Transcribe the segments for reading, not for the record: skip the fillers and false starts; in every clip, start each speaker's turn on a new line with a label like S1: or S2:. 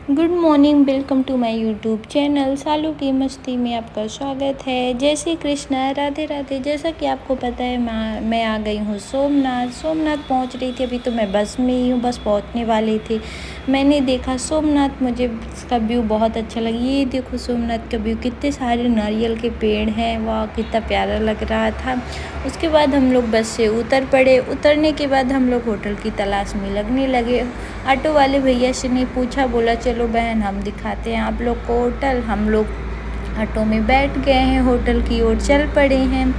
S1: Good morning, welcome to my YouTube channel सालों की मस्ती में आपका स्वागत है। जय श्री कृष्णा, राधे राधे। जैसा कि आपको पता है मैं आ गई हूँ सोमनाथ पहुँच रही थी। अभी तो मैं बस में ही हूँ, बस पहुँचने वाली थी। मैंने देखा सोमनाथ, मुझे इसका व्यू बहुत अच्छा लगा। ये देखो सोमनाथ का व्यू, कितने सारे नारियल के पेड़ हैं, वाह कितना प्यारा लग रहा था। उसके बाद हम लोग बस से उतर पड़े। उतरने के बाद हम लोग होटल की तलाश में लगने लगे। ऑटो वाले भैया से ने पूछा, बोला चलो बहन हम दिखाते हैं आप लोग को होटल। हम लोग ऑटो में बैठ गए हैं, होटल की ओर चल पड़े हैं।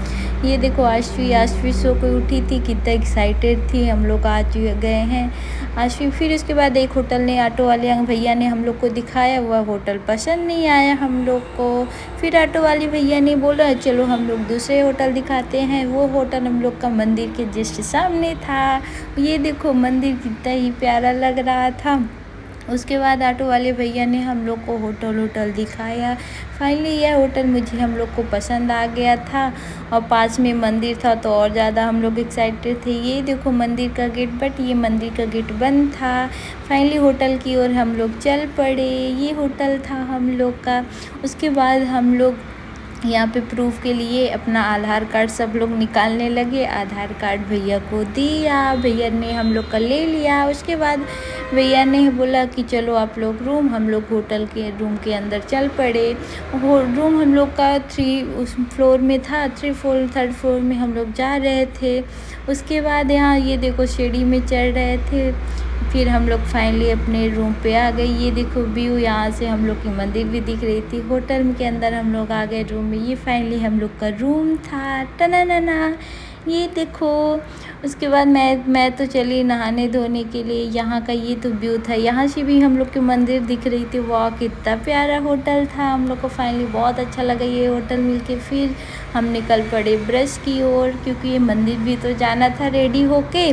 S1: ये देखो आश्वी सो के उठी थी, कितना एक्साइटेड थी। हम लोग आज गए हैं आश्वी। फिर उसके बाद एक होटल ने ऑटो वाले भैया ने हम लोग को दिखाया, वह होटल पसंद नहीं आया हम लोग को। फिर ऑटो वाले भैया ने बोला चलो हम लोग दूसरे होटल दिखाते हैं। वो होटल हम लोग का मंदिर के जस्ट सामने था। ये देखो मंदिर कितना ही प्यारा लग रहा था। उसके बाद ऑटो वाले भैया ने हम लोग को होटल दिखाया। फाइनली यह होटल हम लोग को पसंद आ गया था और पास में मंदिर था तो और ज़्यादा हम लोग एक्साइटेड थे। ये देखो मंदिर का गेट, बट ये मंदिर का गेट बंद था। फाइनली होटल की ओर हम लोग चल पड़े। ये होटल था हम लोग का। उसके बाद हम लोग यहाँ पे प्रूफ के लिए अपना आधार कार्ड सब लोग निकालने लगे। आधार कार्ड भैया को दिया, भैया ने हम लोग का ले लिया। उसके बाद भैया ने बोला कि चलो आप लोग हम लोग होटल के रूम के अंदर चल पड़े। रूम हम लोग का उस फ्लोर में था, थर्ड फ्लोर में हम लोग जा रहे थे। उसके बाद यहाँ ये देखो सीढ़ी में चढ़ रहे थे। फिर हम लोग फाइनली अपने रूम पे आ गए। ये देखो व्यू, यहाँ से हम लोग की मंदिर भी दिख रही थी। होटल के अंदर हम लोग आ गए रूम में। ये फाइनली हम लोग का रूम था, टनाना। ये देखो। उसके बाद मैं तो चली नहाने धोने के लिए। यहाँ का ये तो व्यू था, यहाँ से भी हम लोग की मंदिर दिख रही थी। वाह कितना प्यारा होटल था। हम लोग को फाइनली बहुत अच्छा लगा ये होटल मिलके। फिर हम निकल पड़े ब्रश की ओर, क्योंकि ये मंदिर भी तो जाना था रेडी होके।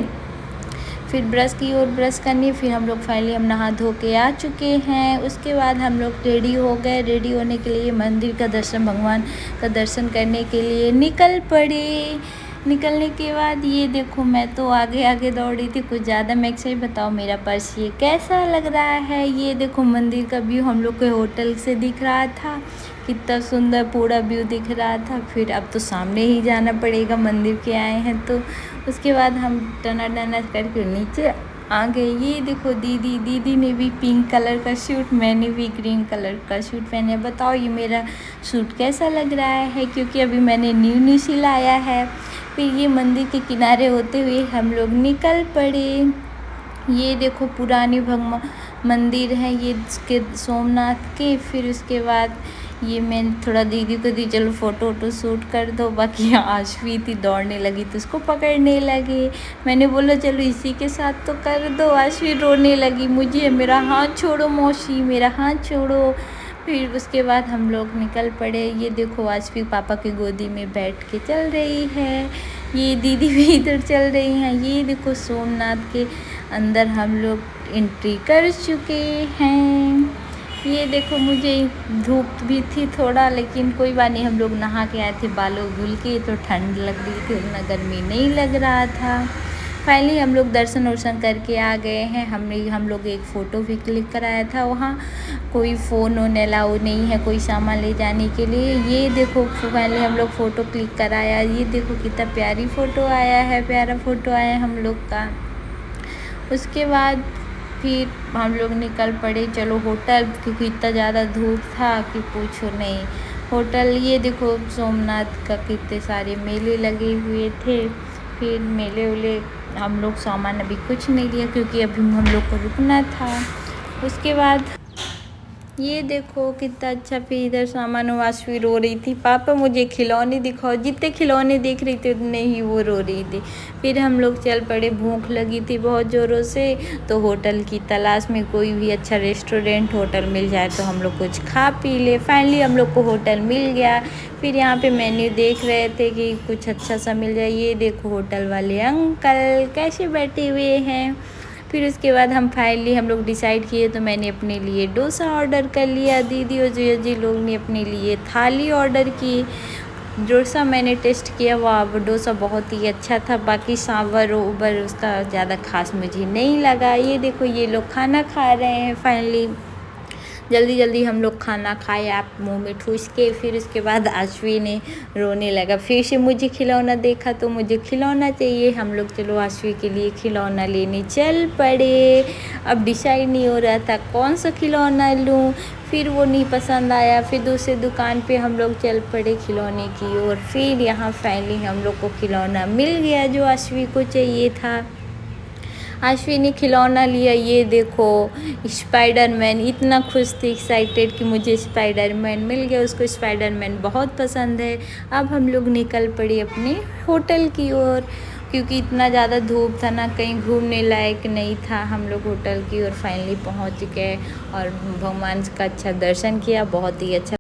S1: फिर ब्रश करनी। फिर हम लोग फाइनली हम नहा धो के आ चुके हैं। उसके बाद हम लोग रेडी हो गए। रेडी होने के लिए मंदिर का दर्शन, भगवान का दर्शन करने के लिए निकल पड़े। निकलने के बाद ये देखो, मैं तो आगे आगे दौड़ रही थी कुछ ज़्यादा। मैं सही बताओ मेरा पर्स ये कैसा लग रहा है। ये देखो मंदिर का व्यू हम लोग के होटल से दिख रहा था, कितना सुंदर पूरा व्यू दिख रहा था। फिर अब तो सामने ही जाना पड़ेगा, मंदिर के आए हैं तो। उसके बाद हम टना करके नीचे आ गए। ये देखो दीदी ने भी पिंक कलर का सूट, मैंने भी ग्रीन कलर का सूट पहने। बताओ ये मेरा सूट कैसा लग रहा है, क्योंकि अभी मैंने न्यू सिलाया है। फिर ये मंदिर के किनारे होते हुए हम लोग निकल पड़े। ये देखो पुरानी मंदिर है ये इसके सोमनाथ के। फिर उसके बाद ये मैंने थोड़ा दीदी को दी, चलो फ़ोटो शूट कर दो। बाकी आश्वी थी, दौड़ने लगी तो उसको पकड़ने लगे। मैंने बोला चलो इसी के साथ तो कर दो। आश्वी रोने लगी, मुझे मेरा हाथ छोड़ो मौसी, मेरा हाथ छोड़ो। फिर उसके बाद हम लोग निकल पड़े। ये देखो आश्वी पापा की गोदी में बैठ के चल रही है। ये दीदी भी इधर चल रही हैं। ये देखो सोमनाथ के अंदर हम लोग एंट्री कर चुके हैं। ये देखो, मुझे धूप भी थी थोड़ा, लेकिन कोई बात नहीं, हम लोग नहा के आए थे बालों धुल के, तो ठंड लग रही थी, उतना गर्मी नहीं लग रहा था। फाइनली हम लोग दर्शन करके आ गए हैं। हम लोग एक फ़ोटो भी क्लिक कराया था। वहाँ कोई फ़ोन वोन अलाउ नहीं है, कोई सामान ले जाने के लिए। ये देखो फाइनली हम लोग फ़ोटो क्लिक कराया। ये देखो कितना प्यारी फ़ोटो आया है, प्यारा फ़ोटो आया है हम लोग का। उसके बाद फिर हम लोग निकल पड़े चलो होटल, क्योंकि इतना ज़्यादा धूप था कि पूछो नहीं। होटल ये देखो सोमनाथ का कितने सारे मेले लगे हुए थे। फिर मेले उले हम लोग सामान अभी कुछ नहीं लिया, क्योंकि अभी हम लोग को रुकना था। उसके बाद ये देखो कितना अच्छा। फिर इधर सामान वाशवी रो रही थी, पापा मुझे खिलौने दिखाओ। जितने खिलौने देख रही थी उतने ही वो रो रही थी। फिर हम लोग चल पड़े, भूख लगी थी बहुत ज़ोरों से, तो होटल की तलाश में कोई भी अच्छा रेस्टोरेंट होटल मिल जाए तो हम लोग कुछ खा पी ले। फाइनली हम लोग को होटल मिल गया। फिर यहाँ पे मेन्यू देख रहे थे कि कुछ अच्छा सा मिल जाए। ये देखो होटल वाले अंकल कैसे बैठे हुए हैं। फिर उसके बाद फाइनली हम लोग डिसाइड किए, तो मैंने अपने लिए डोसा ऑर्डर कर लिया। दीदी और जी लोग ने अपने लिए थाली ऑर्डर की। डोसा मैंने टेस्ट किया, वह डोसा बहुत ही अच्छा था। बाकी सांभर उबर उसका ज़्यादा खास मुझे नहीं लगा। ये देखो ये लोग खाना खा रहे हैं फाइनली। जल्दी जल्दी हम लोग खाना खाए आप मुंह में ठूस के। फिर उसके बाद आशवी ने रोने लगा, फिर से मुझे खिलौना देखा तो मुझे खिलौना चाहिए। हम लोग चलो आशवी के लिए खिलौना लेने चल पड़े। अब डिसाइड नहीं हो रहा था कौन सा खिलौना लूँ, फिर वो नहीं पसंद आया। फिर दूसरे दुकान पे हम लोग चल पड़े खिलौने की ओर। फिर यहाँ फाइनली हम लोग को खिलौना मिल गया जो आशवी को चाहिए था। आशवी ने खिलौना लिया, ये देखो स्पाइडरमैन। इतना खुश थी, एक्साइटेड कि मुझे स्पाइडरमैन मिल गया। उसको स्पाइडरमैन बहुत पसंद है। अब हम लोग निकल पड़े अपने होटल की ओर, क्योंकि इतना ज़्यादा धूप था ना, कहीं घूमने लायक नहीं था। हम लोग होटल की ओर फाइनली पहुंच गए और भगवान का अच्छा दर्शन किया, बहुत ही अच्छा